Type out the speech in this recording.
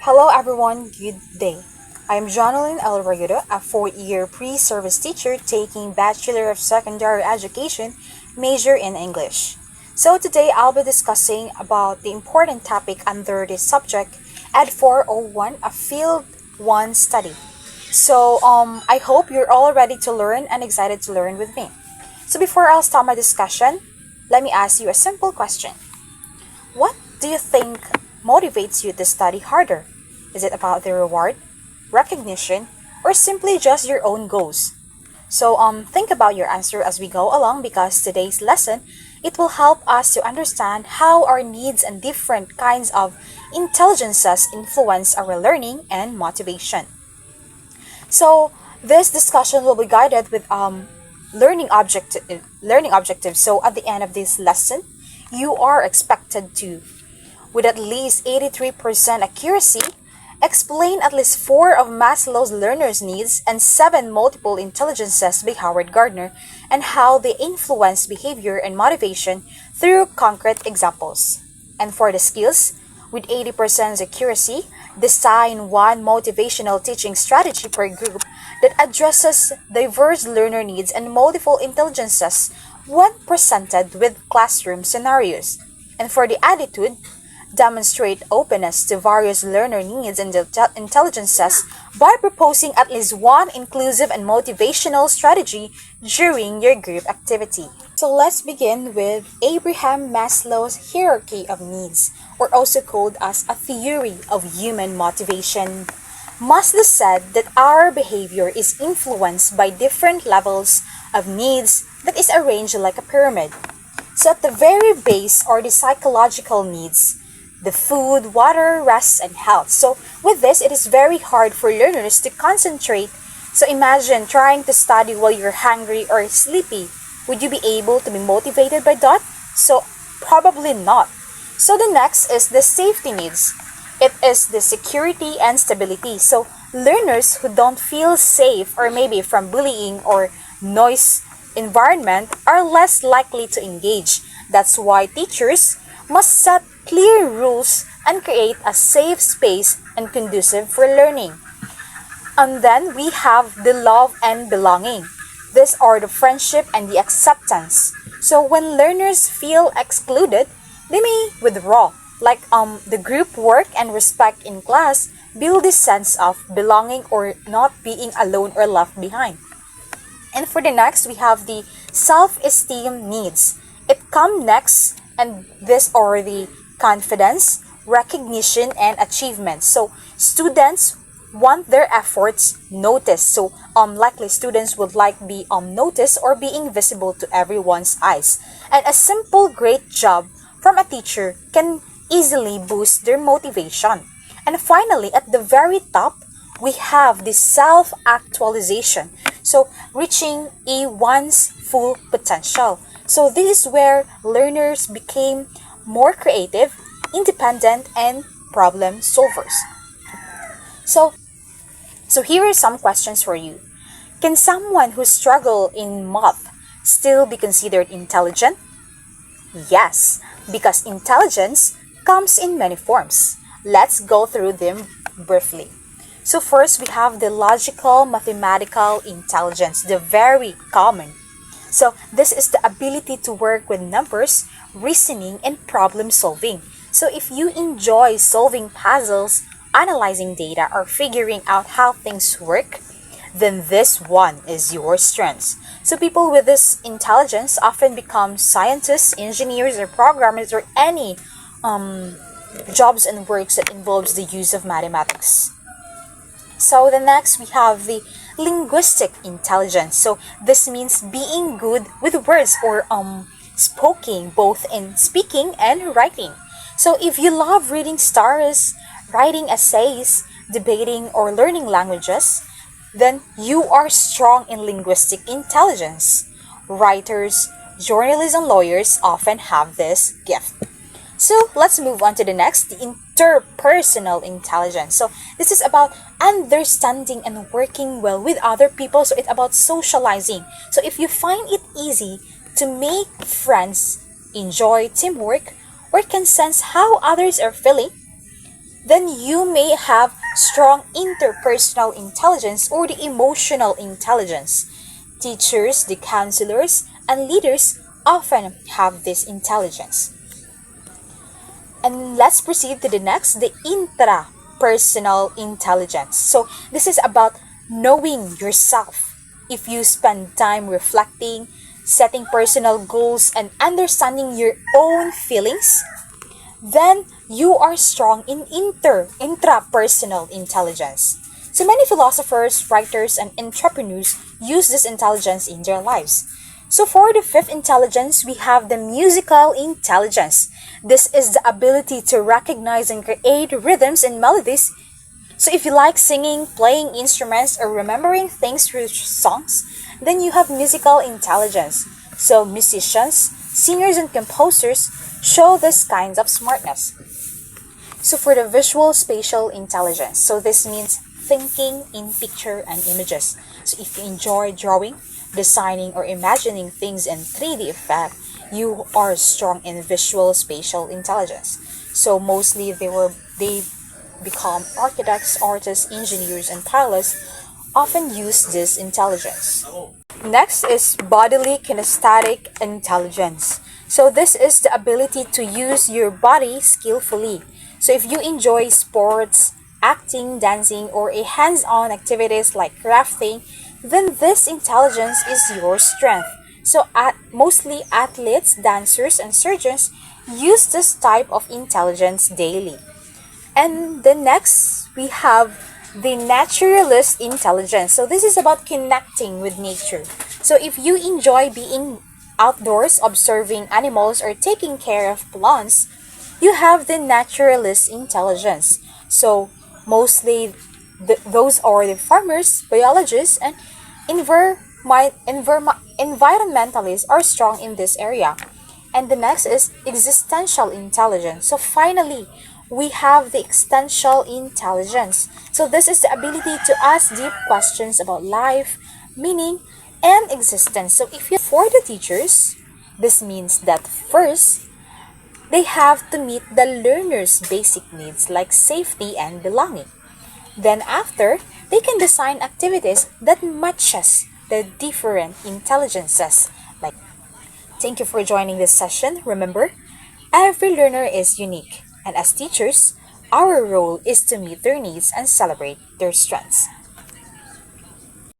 Hello everyone, good day. I am Jonalyn Alvarado, a fourth-year pre-service teacher taking Bachelor of Secondary Education major in English. So today I'll be discussing about the important topic under this subject, Ed 401, a Field 1 study. I hope you're all ready to learn and excited to learn with me. So before I'll start my discussion, let me ask you a simple question. What do you think motivates you to study harder? Is it about the reward, recognition, or simply just your own goals? Think about your answer as we go along because today's lesson it will help us to understand how our needs and different kinds of intelligences influence our learning and motivation. So this discussion will be guided with learning objectives. So at the end of this lesson, you are expected to, with at least 83% accuracy, explain at least four of Maslow's learner's needs and seven multiple intelligences by Howard Gardner and how they influence behavior and motivation through concrete examples. And for the skills, with 80% accuracy, design one motivational teaching strategy per group that addresses diverse learner needs and multiple intelligences when presented with classroom scenarios. And for the attitude, demonstrate openness to various learner needs and intelligences by proposing at least one inclusive and motivational strategy during your group activity. So let's begin with Abraham Maslow's hierarchy of needs, or also called as a theory of human motivation. Maslow said that our behavior is influenced by different levels of needs that is arranged like a pyramid. So at the very base are the psychological needs, the food, water, rest, and health. So with this, it is very hard for learners to concentrate. So imagine trying to study while you're hungry or sleepy. Would you be able to be motivated by that? So probably not. So the next is the safety needs. It is the security and stability. So learners who don't feel safe or maybe from bullying or noise environment are less likely to engage. That's why teachers must set clear rules and create a safe space and conducive for learning. And then we have the love and belonging. These are the friendship and the acceptance. So when learners feel excluded, they may withdraw. Like the group work and respect in class build this sense of belonging or not being alone or left behind. And for the next, we have the self-esteem needs. It comes next, and these are the confidence, recognition, and achievement. So students want their efforts noticed. So likely students would like be noticed or being visible to everyone's eyes. And a simple great job from a teacher can easily boost their motivation. And finally, at the very top, we have the self-actualization. So reaching one's full potential. So this is where learners became more creative, independent, and problem solvers. So, so here are some questions for you. Can someone who struggle in math still be considered intelligent? Yes, because intelligence comes in many forms. Let's go through them briefly. So first, we have the logical mathematical intelligence, the very common. So this is the ability to work with numbers, reasoning, and problem solving. So if you enjoy solving puzzles, analyzing data, or figuring out how things work, then this one is your strength. So people with this intelligence often become scientists, engineers, or programmers, or any jobs and works that involves the use of mathematics. So the next we have the linguistic intelligence. So this means being good with words or speaking, both in speaking and writing. So if you love reading stories, writing essays, debating, or learning languages, then you are strong in linguistic intelligence. Writers, journalists, and lawyers often have this gift. So let's move on to the next, the interpersonal intelligence. So this is about understanding and working well with other people. So it's about socializing. So if you find it easy to make friends, enjoy teamwork, or can sense how others are feeling, then you may have strong interpersonal intelligence or the emotional intelligence. Teachers, the counselors, and leaders often have this intelligence. And let's proceed to the next, the intrapersonal intelligence. So this is about knowing yourself. If you spend time reflecting, setting personal goals, and understanding your own feelings, then you are strong in intrapersonal intelligence. So many philosophers, writers, and entrepreneurs use this intelligence in their lives. So for the fifth intelligence, we have the musical intelligence. This is the ability to recognize and create rhythms and melodies. So if you like singing, playing instruments, or remembering things through songs, then you have musical intelligence. So musicians, singers, and composers show this kind of smartness. So for the visual spatial intelligence, so this means thinking in picture and images. So if you enjoy drawing, designing, or imagining things in 3D effect, you are strong in visual spatial intelligence. So mostly they become architects, artists, engineers, and pilots often use this intelligence. Next is bodily kinesthetic intelligence. So this is the ability to use your body skillfully. So if you enjoy sports, acting, dancing, or a hands-on activities like crafting, then this intelligence is your strength. So mostly athletes, dancers, and surgeons use this type of intelligence daily. And the next, we have the naturalist intelligence. So this is about connecting with nature. So if you enjoy being outdoors, observing animals, or taking care of plants, you have the naturalist intelligence. So mostly those are the farmers, biologists, and environmentalists are strong in this area. And the next is existential intelligence. So finally, we have the existential intelligence. So this is the ability to ask deep questions about life, meaning, and existence. So if you for the teachers, this means that first, they have to meet the learner's basic needs like safety and belonging. Then after, they can design activities that matches the different intelligences. Like, thank you for joining this session. Remember, every learner is unique, and as teachers, our role is to meet their needs and celebrate their strengths.